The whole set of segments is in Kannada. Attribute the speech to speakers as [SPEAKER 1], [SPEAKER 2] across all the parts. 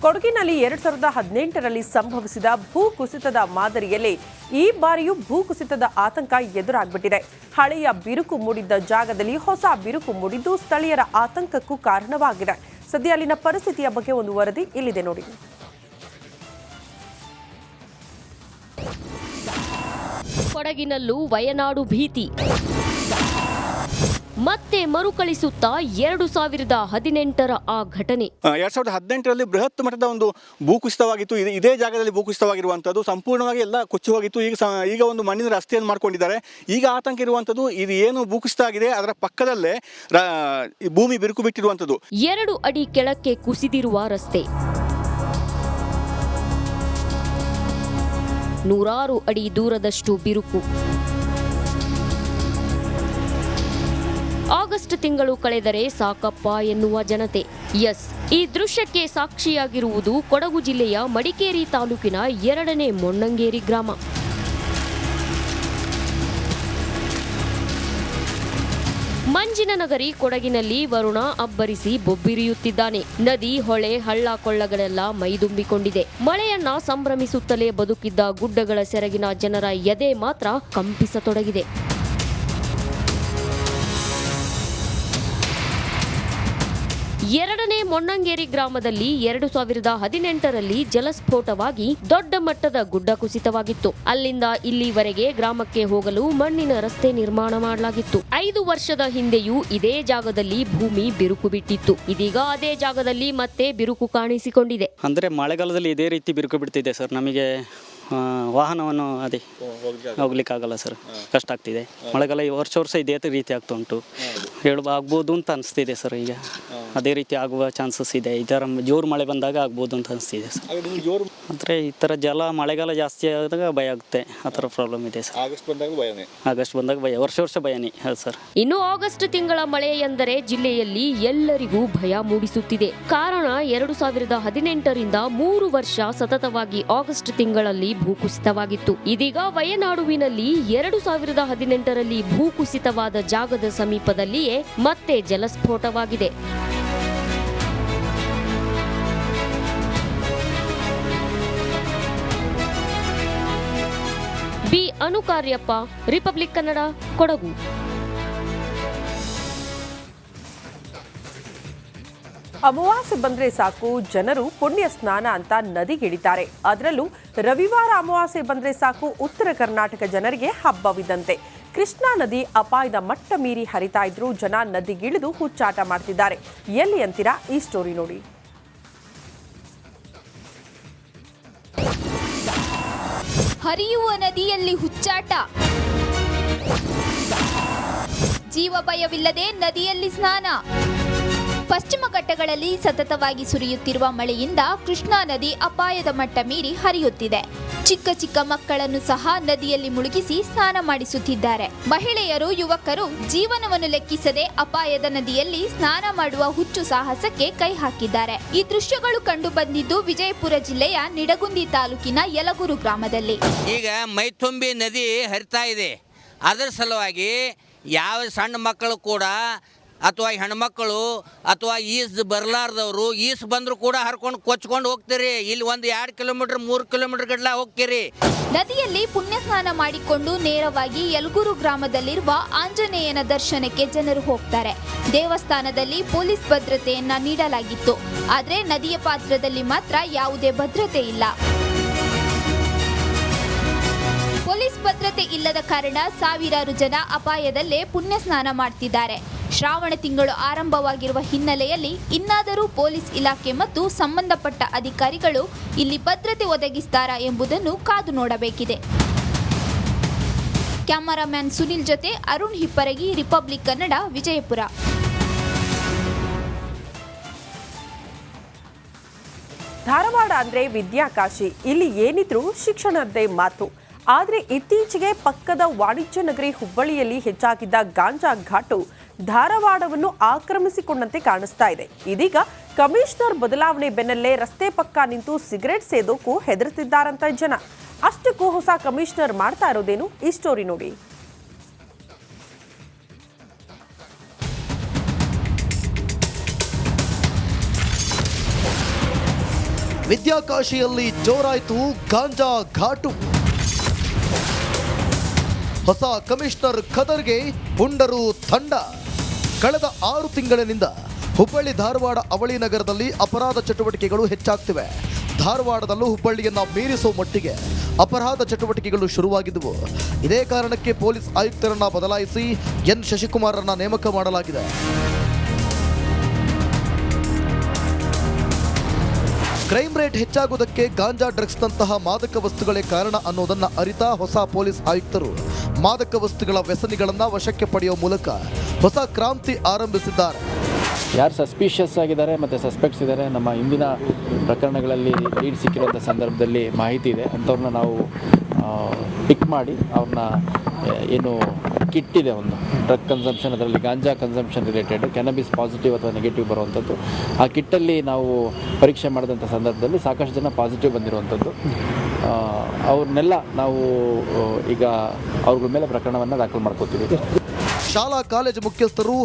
[SPEAKER 1] ಕೊಡಗಿನಲ್ಲಿ 2018ರಲ್ಲಿ ಸಂಭವಿಸಿದ ಭೂಕುಸಿತದ ಮಾದರಿಯಲ್ಲೇ ಈ ಬಾರಿಯೂ ಭೂಕುಸಿತದ ಆತಂಕ ಎದುರಾಗ್ಬಿಟ್ಟಿದೆ. ಹಳೆಯ ಬಿರುಕು ಮೂಡಿದ್ದ ಜಾಗದಲ್ಲಿ ಹೊಸ ಬಿರುಕು ಮೂಡಿದ್ದು ಸ್ಥಳೀಯರ ಆತಂಕಕ್ಕೂ ಕಾರಣವಾಗಿದೆ. ಸದ್ಯ ಅಲ್ಲಿನ ಪರಿಸ್ಥಿತಿಯ ಬಗ್ಗೆ ಒಂದು ವರದಿ ಇಲ್ಲಿದೆ ನೋಡಿ.
[SPEAKER 2] ಕೊಡಗಿನಲ್ಲೂ ವಯನಾಡು ಭೀತಿ ಮತ್ತೆ ಮರುಕಳಿಸುತ್ತಾ 2018ರ ಆ ಘಟನೆ.
[SPEAKER 3] 2018ರಲ್ಲಿ ಬೃಹತ್ ಮಟ್ಟದ ಒಂದು ಭೂಕುಸಿತವಾಗಿತ್ತು. ಇದೇ ಜಾಗದಲ್ಲಿ ಭೂಕುಸಿತವಾಗಿರುವಂಥದ್ದು ಸಂಪೂರ್ಣವಾಗಿ ಎಲ್ಲ ಕೊಚ್ಚಿ ಹೋಗಿತ್ತು. ಈಗ ಒಂದು ಮಣ್ಣಿನ ರಸ್ತೆಯನ್ನು ಮಾಡ್ಕೊಂಡಿದ್ದಾರೆ. ಈಗ ಆತಂಕ ಇರುವಂಥದ್ದು ಇದು ಏನು ಭೂಕುಸಿತ ಆಗಿದೆ ಅದರ ಪಕ್ಕದಲ್ಲೇ ಭೂಮಿ ಬಿರುಕು ಬಿಟ್ಟಿರುವಂಥದ್ದು.
[SPEAKER 2] 2 ಅಡಿ ಕೆಳಕ್ಕೆ ಕುಸಿದಿರುವ ರಸ್ತೆ, 100 ಅಡಿ ದೂರದಷ್ಟು ಬಿರುಕು. ಆಗಸ್ಟ್ ತಿಂಗಳು ಕಳೆದರೆ ಸಾಕಪ್ಪ ಎನ್ನುವ ಜನತೆ. ಈ ದೃಶ್ಯಕ್ಕೆ ಸಾಕ್ಷಿಯಾಗಿರುವುದು ಕೊಡಗು ಜಿಲ್ಲೆಯ ಮಡಿಕೇರಿ ತಾಲೂಕಿನ 2ನೇ ಮೊಣ್ಣಂಗೇರಿ ಗ್ರಾಮ. ಮಂಜಿನ ನಗರಿ ಕೊಡಗಿನಲ್ಲಿ ವರುಣ ಅಬ್ಬರಿಸಿ ಬೊಬ್ಬಿರಿಯುತ್ತಿದ್ದಾನೆ. ನದಿ, ಹೊಳೆ, ಹಳ್ಳ ಕೊಳ್ಳಗಳೆಲ್ಲ ಮೈದುಂಬಿಕೊಂಡಿದೆ. ಮಳೆಯನ್ನ ಸಂಭ್ರಮಿಸುತ್ತಲೇ ಬದುಕಿದ್ದ ಗುಡ್ಡಗಳ ಸೆರಗಿನ ಜನರ ಎದೆ ಮಾತ್ರ ಕಂಪಿಸತೊಡಗಿದೆ. 2ನೇ ಮೊಣ್ಣಂಗೇರಿ ಗ್ರಾಮದಲ್ಲಿ 2018ರಲ್ಲಿ ಜಲಸ್ಫೋಟವಾಗಿ ದೊಡ್ಡ ಮಟ್ಟದ ಗುಡ್ಡ ಕುಸಿತವಾಗಿತ್ತು. ಅಲ್ಲಿಂದ ಇಲ್ಲಿವರೆಗೆ ಗ್ರಾಮಕ್ಕೆ ಹೋಗಲು ಮಣ್ಣಿನ ರಸ್ತೆ ನಿರ್ಮಾಣ ಮಾಡಲಾಗಿತ್ತು. 5 ವರ್ಷದ ಹಿಂದೆಯೂ ಇದೇ ಜಾಗದಲ್ಲಿ ಭೂಮಿ ಬಿರುಕು ಬಿಟ್ಟಿತ್ತು. ಇದೀಗ ಅದೇ ಜಾಗದಲ್ಲಿ ಮತ್ತೆ ಬಿರುಕು ಕಾಣಿಸಿಕೊಂಡಿದೆ.
[SPEAKER 4] ಅಂದ್ರೆ ಮಳೆಗಾಲದಲ್ಲಿ ಇದೇ ರೀತಿ ಬಿರುಕು ಬಿಡ್ತಿದೆ ಸರ್. ನಮಗೆ ವಾಹನವನ್ನು ಹೋಗ್ಲಿಕ್ಕಾಗಲ್ಲ ಸರ್, ಕಷ್ಟ ಆಗ್ತಿದೆ. ಮಳೆಗಾಲ ವರ್ಷ ಇದೇ ರೀತಿ ಆಗ್ತಾ ಉಂಟು. ಆಗ್ಬೋದು ಅಂತ ಅನಿಸ್ತಿದೆ ಸರ್. ಈಗ ಅದೇ ರೀತಿ ಆಗುವ ಚಾನ್ಸಸ್ ಇದೆ. ಇದರ ಜೋರು ಮಳೆ ಬಂದಾಗ ಆಗ್ಬೋದು ಅಂತ ಅನಿಸ್ತಿದೆ ಸರ್. ಅಂದರೆ ಈ ಥರ ಮಳೆಗಾಲ ಜಾಸ್ತಿ ಆದಾಗ ಭಯ ಆಗುತ್ತೆ. ಆ ಥರ ಪ್ರಾಬ್ಲಮ್ ಇದೆ ಸರ್. ಆಗಸ್ಟ್ ಬಂದಾಗ ಭಯ, ವರ್ಷ ಭಯನೇ ಸರ್.
[SPEAKER 2] ಇನ್ನು ಆಗಸ್ಟ್ ತಿಂಗಳ ಮಳೆ ಎಂದರೆ ಜಿಲ್ಲೆಯಲ್ಲಿ ಎಲ್ಲರಿಗೂ ಭಯ ಮೂಡಿಸುತ್ತಿದೆ. ಕಾರಣ 2018ರಿಂದ 3 ವರ್ಷ ಸತತವಾಗಿ ಆಗಸ್ಟ್ ತಿಂಗಳಲ್ಲಿ ಭೂಕುಸಿತವಾಗಿತ್ತು. ಇದೀಗ ವಯನಾಡುವಿನಲ್ಲಿ 2018ರಲ್ಲಿ ಭೂಕುಸಿತವಾದ ಜಾಗದ ಸಮೀಪದಲ್ಲಿಯೇ ಮತ್ತೆ ಜಲಸ್ಫೋಟವಾಗಿದೆ. ಬಿ ಅನುಕಾರ್ಯಪ್ಪ, ರಿಪಬ್ಲಿಕ್ ಕನ್ನಡ, ಕೊಡಗು.
[SPEAKER 1] ಅಮಾವಾಸ್ಯೆ ಬಂದ್ರೆ ಸಾಕು ಜನರು ಪುಣ್ಯ ಸ್ನಾನ ಅಂತ ನದಿಗಿಳಿತಾರೆ. ಅದರಲ್ಲೂ ರವಿವಾರ ಅಮಾವಾಸ್ಯೆ ಬಂದ್ರೆ ಸಾಕು ಉತ್ತರ ಕರ್ನಾಟಕ ಜನರಿಗೆ ಹಬ್ಬವಿದ್ದಂತೆ. ಕೃಷ್ಣಾ ನದಿ ಅಪಾಯದ ಮಟ್ಟ ಮೀರಿ ಹರಿತಾ ಇದ್ರು ಜನ ನದಿಗಿಳಿದು ಹುಚ್ಚಾಟ ಮಾಡ್ತಿದ್ದಾರೆ. ಎಲ್ಲಿ ಅಂತೀರಾ? ಈ ಸ್ಟೋರಿ ನೋಡಿ.
[SPEAKER 5] ಹರಿಯುವ ನದಿಯಲ್ಲಿ ಹುಚ್ಚಾಟ, ಜೀವ ಭಯವಿಲ್ಲದೆ ನದಿಯಲ್ಲಿ ಸ್ನಾನ. ಪಶ್ಚಿಮ ಘಟ್ಟಗಳಲ್ಲಿ ಸತತವಾಗಿ ಸುರಿಯುತ್ತಿರುವ ಮಳೆಯಿಂದ ಕೃಷ್ಣಾ ನದಿ ಅಪಾಯದ ಮಟ್ಟ ಮೀರಿ ಹರಿಯುತ್ತಿದೆ. ಚಿಕ್ಕ ಚಿಕ್ಕ ಮಕ್ಕಳನ್ನು ಸಹ ನದಿಯಲ್ಲಿ ಮುಳುಗಿಸಿ ಸ್ನಾನ ಮಾಡಿಸುತ್ತಿದ್ದಾರೆ. ಮಹಿಳೆಯರು, ಯುವಕರು ಜೀವನವನ್ನು ಲೆಕ್ಕಿಸದೆ ಅಪಾಯದ ನದಿಯಲ್ಲಿ ಸ್ನಾನ ಮಾಡುವ ಹುಚ್ಚು ಸಾಹಸಕ್ಕೆ ಕೈ ಹಾಕಿದ್ದಾರೆ. ಈ ದೃಶ್ಯಗಳು ಕಂಡು ಬಂದಿದ್ದು ವಿಜಯಪುರ ಜಿಲ್ಲೆಯ ನಿಡಗುಂದಿ ತಾಲೂಕಿನ ಯಲಗೂರು ಗ್ರಾಮದಲ್ಲಿ.
[SPEAKER 6] ಈಗ ಮೈತುಂಬಿ ನದಿ ಹರಿತಾ ಇದೆ. ಅದರ ಸಲುವಾಗಿ ಯಾವ ಸಣ್ಣ ಮಕ್ಕಳು ಕೂಡ ಅಥವಾ ಹೆಣ್ಮಕ್ಕಳು ಅಥವಾ ಈಜು ಬರಲಾರ್ದವರು ಈಜು ಬಂದರೂ ಕೂಡ ಹರ್ಕೊಂಡು ಕೊಚ್ಕೊಂಡು ಹೋಗ್ತೀರಿ. ಇಲ್ಲಿ 1-2 ಕಿಲೋಮೀಟರ್ 3 ಕಿಲೋಮೀಟರ್ ಗಡ್ಲ ಹೋಗ್ತೀರಿ.
[SPEAKER 5] ನದಿಯಲ್ಲಿ ಪುಣ್ಯ ಸ್ನಾನ ಮಾಡಿಕೊಂಡು ನೇರವಾಗಿ ಯಲಗೂರು ಗ್ರಾಮದಲ್ಲಿರುವ ಆಂಜನೇಯನ ದರ್ಶನಕ್ಕೆ ಜನರು ಹೋಗ್ತಾರೆ. ದೇವಸ್ಥಾನದಲ್ಲಿ ಪೊಲೀಸ್ ಭದ್ರತೆಯನ್ನ ನೀಡಲಾಗಿತ್ತು. ಆದರೆ ನದಿಯ ಪಾತ್ರದಲ್ಲಿ ಮಾತ್ರ ಯಾವುದೇ ಭದ್ರತೆ ಇಲ್ಲ. ಪೊಲೀಸ್ ಭದ್ರತೆ ಇಲ್ಲದ ಕಾರಣ ಸಾವಿರಾರು ಜನ ಅಪಾಯದಲ್ಲೇ ಪುಣ್ಯ ಸ್ನಾನ ಮಾಡ್ತಿದ್ದಾರೆ. ಶ್ರಾವಣ ತಿಂಗಳು ಆರಂಭವಾಗಿರುವ ಹಿನ್ನೆಲೆಯಲ್ಲಿ ಇನ್ನಾದರೂ ಪೊಲೀಸ್ ಇಲಾಖೆ ಮತ್ತು ಸಂಬಂಧಪಟ್ಟ ಅಧಿಕಾರಿಗಳು ಇಲ್ಲಿ ಭದ್ರತೆ ಒದಗಿಸ್ತಾರಾ ಎಂಬುದನ್ನು ಕಾದು ನೋಡಬೇಕಿದೆ. ಕ್ಯಾಮರಾಮ್ಯಾನ್ ಸುನಿಲ್ ಜೊತೆ ಅರುಣ್ ಹಿಪ್ಪರಗಿ, ರಿಪಬ್ಲಿಕ್ ಕನ್ನಡ, ವಿಜಯಪುರ.
[SPEAKER 1] ಧಾರವಾಡ ಅಂದ್ರೆ ವಿದ್ಯಾಕಾಶಿ. ಇಲ್ಲಿ ಏನಿದ್ರೂ ಶಿಕ್ಷಣದ್ದೇ ಮಾತು. ಆದರೆ ಇತ್ತೀಚೆಗೆ ಪಕ್ಕದ ವಾಣಿಜ್ಯ ನಗರಿ ಹುಬ್ಬಳ್ಳಿಯಲ್ಲಿ ಹೆಚ್ಚಾಗಿದ್ದ ಗಾಂಜಾ ಘಾಟು ಧಾರವಾಡವನ್ನು ಆಕ್ರಮಿಸಿಕೊಂಡಂತೆ ಕಾಣಿಸ್ತಾ ಇದೆ. ಇದೀಗ ಕಮಿಷನರ್ ಬದಲಾವಣೆ ಬೆನ್ನಲ್ಲೇ ರಸ್ತೆ ಪಕ್ಕ ನಿಂತು ಸಿಗರೆಟ್ ಸೇದೋಕ್ಕೂ ಹೆದರುತ್ತಿದ್ದಾರಂತ ಜನ. ಅಷ್ಟಕ್ಕೂ ಹೊಸ ಕಮಿಷನರ್ ಮಾಡ್ತಾ ಇರೋದೇನು? ಈ ಸ್ಟೋರಿ ನೋಡಿ.
[SPEAKER 7] ವಿದ್ಯಾಕಾಶಿಯಲ್ಲಿ ಜೋರಾಯಿತು ಗಾಂಜಾ ಘಾಟು. ಹೊಸ ಕಮಿಷನರ್ ಖದರ್ಗೆ ಪುಂಡರು ತಂಡ. ಕಳೆದ 6 ತಿಂಗಳಿನಿಂದ ಹುಬ್ಬಳ್ಳಿ ಧಾರವಾಡ ಅವಳಿ ನಗರದಲ್ಲಿ ಅಪರಾಧ ಚಟುವಟಿಕೆಗಳು ಹೆಚ್ಚಾಗ್ತಿವೆ. ಧಾರವಾಡದಲ್ಲೂ ಹುಬ್ಬಳ್ಳಿಯನ್ನ ಮೀರಿಸುವ ಮಟ್ಟಿಗೆ ಅಪರಾಧ ಚಟುವಟಿಕೆಗಳು ಶುರುವಾಗಿದ್ದವು. ಇದೇ ಕಾರಣಕ್ಕೆ ಪೊಲೀಸ್ ಆಯುಕ್ತರನ್ನ ಬದಲಾಯಿಸಿ ಎನ್ ಶಶಿಕುಮಾರನ್ನ ನೇಮಕ ಮಾಡಲಾಗಿದೆ. ಕ್ರೈಮ್ ರೇಟ್ ಹೆಚ್ಚಾಗುವುದಕ್ಕೆ ಗಾಂಜಾ ಡ್ರಗ್ಸ್ನಂತಹ ಮಾದಕ ವಸ್ತುಗಳೇ ಕಾರಣ ಅನ್ನೋದನ್ನ ಅರಿತ ಹೊಸ ಪೊಲೀಸ್ ಆಯುಕ್ತರು ಮಾದಕ ವಸ್ತುಗಳ ವ್ಯಸನಿಗಳನ್ನ ವಶಕ್ಕೆ ಪಡೆಯುವ ಮೂಲಕ ಹೊಸ ಕ್ರಾಂತಿ ಆರಂಭಿಸಿದ್ದಾರೆ.
[SPEAKER 8] ಯಾರು ಸಸ್ಪಿಷಿಯಸ್ ಆಗಿದ್ದಾರೆ ಮತ್ತು ಸಸ್ಪೆಕ್ಟ್ಸ್ ಇದ್ದಾರೆ, ನಮ್ಮ ಇಂದಿನ ಪ್ರಕರಣಗಳಲ್ಲಿ ಲೀಡ್ ಸಿಕ್ಕಿರೋಂಥ ಸಂದರ್ಭದಲ್ಲಿ ಮಾಹಿತಿ ಇದೆ, ಅಂಥವ್ರನ್ನ ನಾವು ಪಿಕ್ ಮಾಡಿ ಅವ್ರನ್ನ ಏನು ಕಿಟ್ ಇದೆ ಒಂದು ಡ್ರಗ್ ಕನ್ಸಂಪ್ಷನ್, ಅದರಲ್ಲಿ ಗಾಂಜಾ ಕನ್ಸಂಪ್ಷನ್ ರಿಲೇಟೆಡ್ ಕ್ಯಾನಬಿಸ್ ಪಾಸಿಟಿವ್ ಅಥವಾ ನೆಗೆಟಿವ್ ಬರುವಂಥದ್ದು, ಆ ಕಿಟ್ಟಲ್ಲಿ ನಾವು ಪರೀಕ್ಷೆ ಮಾಡಿದಂಥ ಸಂದರ್ಭದಲ್ಲಿ ಸಾಕಷ್ಟು ಜನ ಪಾಸಿಟಿವ್ ಬಂದಿರುವಂಥದ್ದು. ಅವ್ರನ್ನೆಲ್ಲ ನಾವು ಈಗ ಅವ್ರ ಮೇಲೆ ಪ್ರಕರಣವನ್ನು ದಾಖಲು ಮಾಡ್ಕೋತೀವಿ.
[SPEAKER 7] ಶಾಲಾ ಕಾಲೇಜು ಮುಖ್ಯಸ್ಥರು,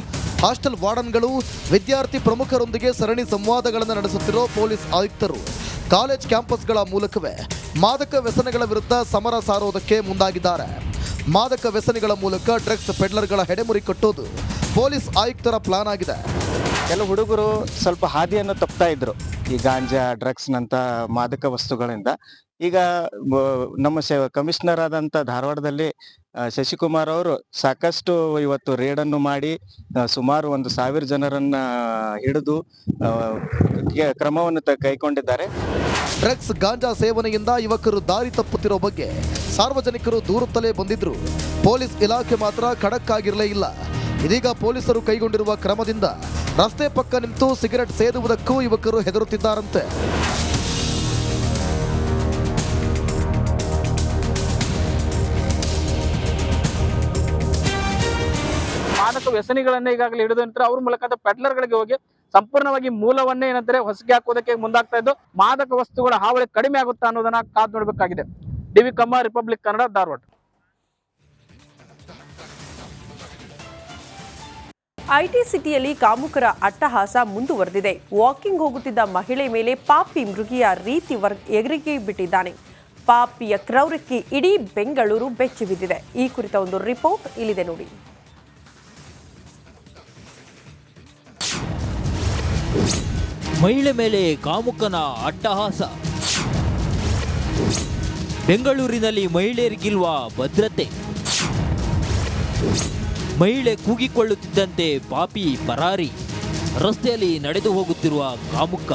[SPEAKER 7] ಹಾಸ್ಟೆಲ್ ವಾರ್ಡನ್ಗಳು, ವಿದ್ಯಾರ್ಥಿ ಪ್ರಮುಖರೊಂದಿಗೆ ಸರಣಿ ಸಂವಾದಗಳನ್ನು ನಡೆಸುತ್ತಿರೋ ಪೊಲೀಸ್ ಆಯುಕ್ತರು ಕಾಲೇಜ್ ಕ್ಯಾಂಪಸ್ಗಳ ಮೂಲಕವೇ ಮಾದಕ ವ್ಯಸನಗಳ ವಿರುದ್ಧ ಸಮರ ಸಾರೋದಕ್ಕೆ ಮುಂದಾಗಿದ್ದಾರೆ. ಮಾದಕ ವ್ಯಸನಿಗಳ ಮೂಲಕ ಡ್ರಗ್ಸ್ ಪೆಡ್ಲರ್ಗಳ ಹೆಡೆಮುರಿ ಕಟ್ಟೋದು ಪೊಲೀಸ್ ಆಯುಕ್ತರ ಪ್ಲಾನ್ ಆಗಿದೆ.
[SPEAKER 9] ಕೆಲವು ಹುಡುಗರು ಸ್ವಲ್ಪ ಹಾದಿಯನ್ನು ತಪ್ತಾ ಇದ್ರು ಈ ಗಾಂಜಾ ಡ್ರಗ್ಸ್ನಂಥ ಮಾದಕ ವಸ್ತುಗಳಿಂದ. ಈಗ ನಮ್ಮ ಕಮಿಷನರ್ ಆದಂಥ ಧಾರವಾಡದಲ್ಲಿ ಶಶಿಕುಮಾರ್ ಅವರು ಸಾಕಷ್ಟು ಇವತ್ತು ರೇಡನ್ನು ಮಾಡಿ ಸುಮಾರು 1,000 ಜನರನ್ನ ಹಿಡಿದು ಕ್ರಮವನ್ನು ಕೈಗೊಂಡಿದ್ದಾರೆ.
[SPEAKER 7] ಡ್ರಗ್ಸ್ ಗಾಂಜಾ ಸೇವನೆಯಿಂದ ಯುವಕರು ದಾರಿ ತಪ್ಪುತ್ತಿರೋ ಬಗ್ಗೆ ಸಾರ್ವಜನಿಕರು ದೂರುತ್ತಲೇ ಬಂದಿದ್ರು. ಪೊಲೀಸ್ ಇಲಾಖೆ ಮಾತ್ರ ಖಡಕ್ ಆಗಿರಲೇ ಇಲ್ಲ. ಇದೀಗ ಪೊಲೀಸರು ಕೈಗೊಂಡಿರುವ ಕ್ರಮದಿಂದ ರಸ್ತೆ ಪಕ್ಕ ನಿಂತು ಸಿಗರೆಟ್ ಸೇದುವುದಕ್ಕೂ ಯುವಕರು ಹೆದರುತ್ತಿದ್ದಾರಂತೆ.
[SPEAKER 10] ಮಾದಕ ವ್ಯಸನಿಗಳನ್ನ ಈಗಾಗಲೇ ಹಿಡಿದು ನಂತರ ಅವ್ರ ಮೂಲಕ ಪೆಡ್ಲರ್ಗಳಿಗೆ ಹೋಗಿ ಸಂಪೂರ್ಣವಾಗಿ ಮೂಲವನ್ನೇ ಏನಂತಾರೆ ಹೊಸಗೆ ಹಾಕೋದಕ್ಕೆ ಮುಂದಾಗ್ತಾ ಇದ್ದು ಮಾದಕ ವಸ್ತುಗಳ ಹಾವಳಿ ಕಡಿಮೆ ಆಗುತ್ತಾ ಅನ್ನೋದನ್ನ ಕಾದು ನೋಡಬೇಕಾಗಿದೆ. ಡಿವಿ ಕಮ್ಮ, ರಿಪಬ್ಲಿಕ್ ಕನ್ನಡ, ಧಾರವಾಡ.
[SPEAKER 1] ಐಟಿ ಸಿಟಿಯಲ್ಲಿ ಕಾಮುಕರ ಅಟ್ಟಹಾಸ ಮುಂದುವರೆದಿದೆ. ವಾಕಿಂಗ್ ಹೋಗುತ್ತಿದ್ದ ಮಹಿಳೆ ಮೇಲೆ ಪಾಪಿ ಮೃಗಿಯ ರೀತಿ ಎಗರಿಗೆ ಬಿಟ್ಟಿದ್ದಾನೆ. ಪಾಪಿಯ ಕ್ರೌರ್ಯಕ್ಕೆ ಇಡೀ ಬೆಂಗಳೂರು ಬೆಚ್ಚಿ ಬಿದ್ದಿದೆ. ಈ ಕುರಿತ ಒಂದು ರಿಪೋರ್ಟ್ ಇಲ್ಲಿದೆ ನೋಡಿ.
[SPEAKER 11] ಮಹಿಳೆ ಮೇಲೆ ಕಾಮುಕನ ಅಟ್ಟಹಾಸ. ಬೆಂಗಳೂರಿನಲ್ಲಿ ಮಹಿಳೆಯರಿಗಿಲ್ವ ಭದ್ರತೆ? ಮಹಿಳೆ ಕೂಗಿಕೊಳ್ಳುತ್ತಿದ್ದಂತೆ ಪಾಪಿ ಪರಾರಿ. ರಸ್ತೆಯಲ್ಲಿ ನಡೆದು ಹೋಗುತ್ತಿರುವ ಕಾಮುಕ.